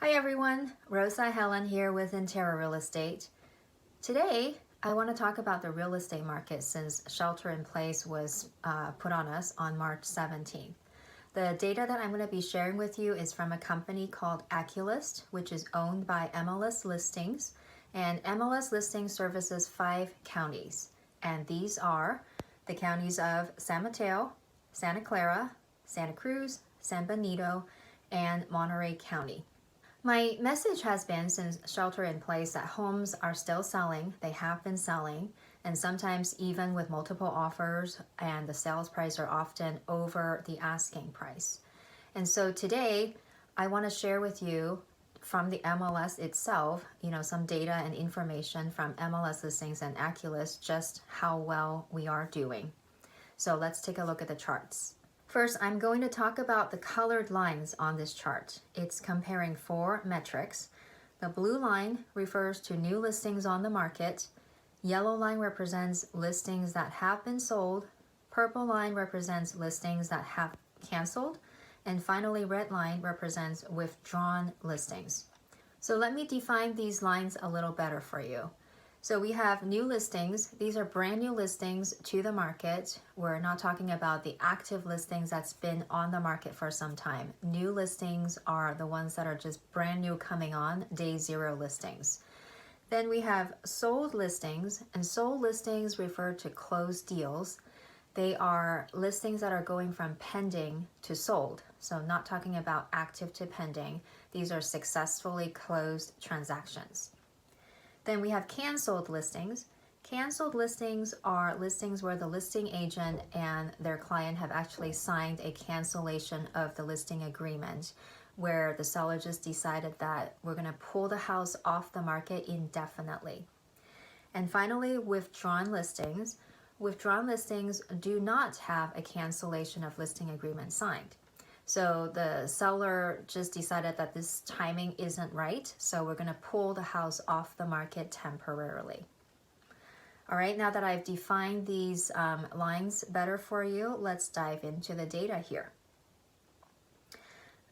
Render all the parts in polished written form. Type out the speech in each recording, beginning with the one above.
Hi everyone, Rosa Helen here with Intera Real Estate. Today, I want to talk about the real estate market since shelter in place was put on us on March 17th. The data that I'm going to be sharing with you is from a company called MLSListings, which is owned by MLSListings, and MLSListings services 5 counties, and these are the counties of San Mateo, Santa Clara, Santa Cruz, San Benito, and Monterey County. My message has been since shelter in place that homes are still selling, they have been selling, and sometimes even with multiple offers, and the sales price are often over the asking price. And so today, I want to share with you from the MLS itself, some data and information from MLSListings and MLSListings, just how well we are doing. So let's take a look at the charts. First, I'm going to talk about the colored lines on this chart. It's comparing 4 metrics. The blue line refers to new listings on the market. Yellow line represents listings that have been sold. Purple line represents listings that have canceled. And finally, red line represents withdrawn listings. So let me define these lines a little better for you. So we have new listings. These are brand new listings to the market. We're not talking about the active listings that's been on the market for some time. New listings are the ones that are just brand new coming on, day 0 listings. Then we have sold listings, and sold listings refer to closed deals. They are listings that are going from pending to sold. So not talking about active to pending. These are successfully closed transactions. Then we have canceled listings. Canceled listings are listings where the listing agent and their client have actually signed a cancellation of the listing agreement, where the seller just decided that we're going to pull the house off the market indefinitely. And finally, withdrawn listings. Withdrawn listings do not have a cancellation of listing agreement signed. So the seller just decided that this timing isn't right, so we're going to pull the house off the market temporarily. All right, now that I've defined these lines better for you, let's dive into the data here.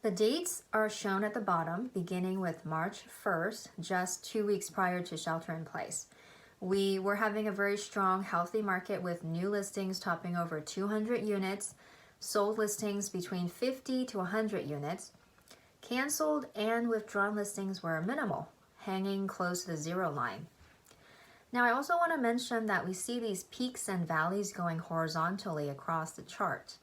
The dates are shown at the bottom, beginning with March 1st, just 2 weeks prior to shelter in place. We were having a very strong, healthy market with new listings topping over 200 units, sold listings between 50 to 100 units. Canceled and withdrawn listings were minimal, hanging close to the 0 line. Now, I also want to mention that we see these peaks and valleys going horizontally across the chart.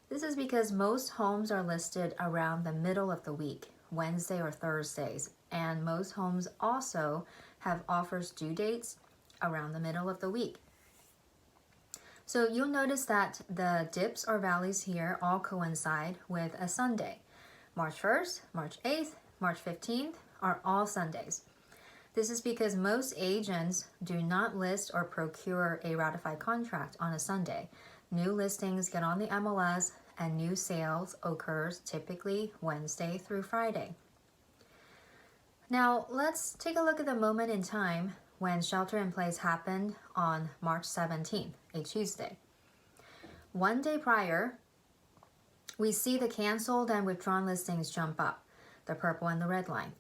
This is because most homes are listed around the middle of the week, Wednesday or Thursdays, and most homes also have offers due dates around the middle of the week. So you'll notice that the dips or valleys here all coincide with a Sunday. March 1st, March 8th, March 15th are all Sundays. This is because most agents do not list or procure a ratified contract on a Sunday. New listings get on the MLS and new sales occurs typically Wednesday through Friday. Now let's take a look at the moment in time when shelter in place happened on March 17th, a Tuesday. 1 day prior, we see the canceled and withdrawn listings jump up, the purple and the red line.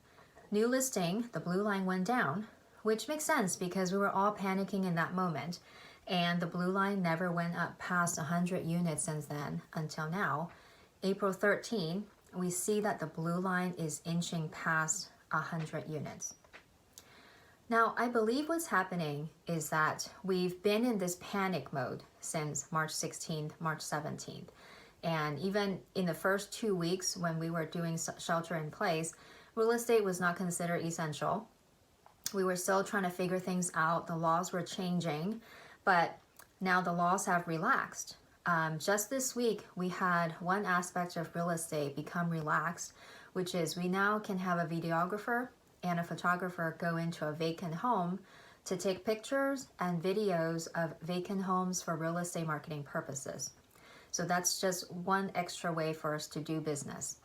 New listing, the blue line, went down, which makes sense because we were all panicking in that moment, and the blue line never went up past 100 units since then until now. April 13, we see that the blue line is inching past 100 units. Now, I believe what's happening is that we've been in this panic mode since March 16th, March 17th. And even in the first 2 weeks when we were doing shelter in place, real estate was not considered essential. We were still trying to figure things out. The laws were changing, but now the laws have relaxed. Just this week, we had one aspect of real estate become relaxed, which is we now can have a videographer and a photographer go into a vacant home to take pictures and videos of vacant homes for real estate marketing purposes. So that's just one extra way for us to do business.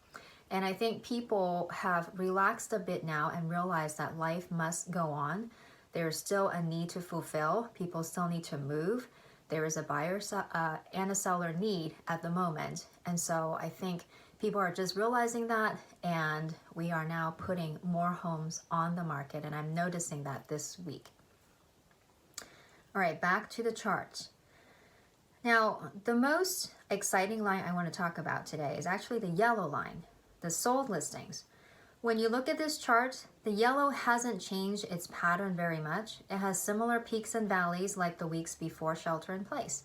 And I think people have relaxed a bit now and realized that life must go on. There's still a need to fulfill. People still need to move. There is a buyer and a seller need at the moment. And so I think People are just realizing that, and we are now putting more homes on the market, and I'm noticing that this week. All right, back to the chart. Now, the most exciting line I want to talk about today is actually the yellow line, the sold listings. When you look at this chart, the yellow hasn't changed its pattern very much. It has similar peaks and valleys like the weeks before shelter in place.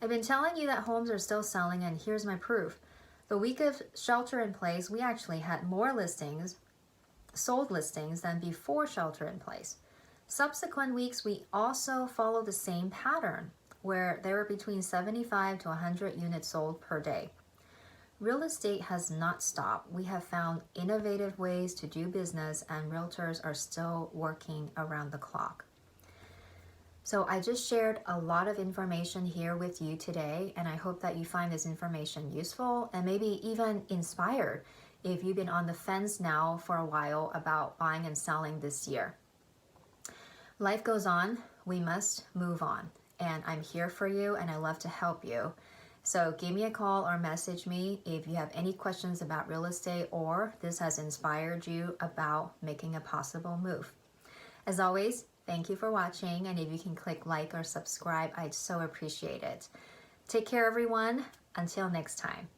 I've been telling you that homes are still selling, and here's my proof. The week of shelter in place, we actually had more listings, sold listings, than before shelter in place. Subsequent weeks, we also follow the same pattern, where there were between 75 to 100 units sold per day. Real estate has not stopped. We have found innovative ways to do business, and realtors are still working around the clock. So I just shared a lot of information here with you today, and I hope that you find this information useful and maybe even inspired if you've been on the fence now for a while about buying and selling this year. Life goes on. We must move on. And I'm here for you, and I love to help you. So give me a call or message me if you have any questions about real estate or this has inspired you about making a possible move. As always, thank you for watching, and if you can click like or subscribe, I'd so appreciate it. Take care, everyone. Until next time.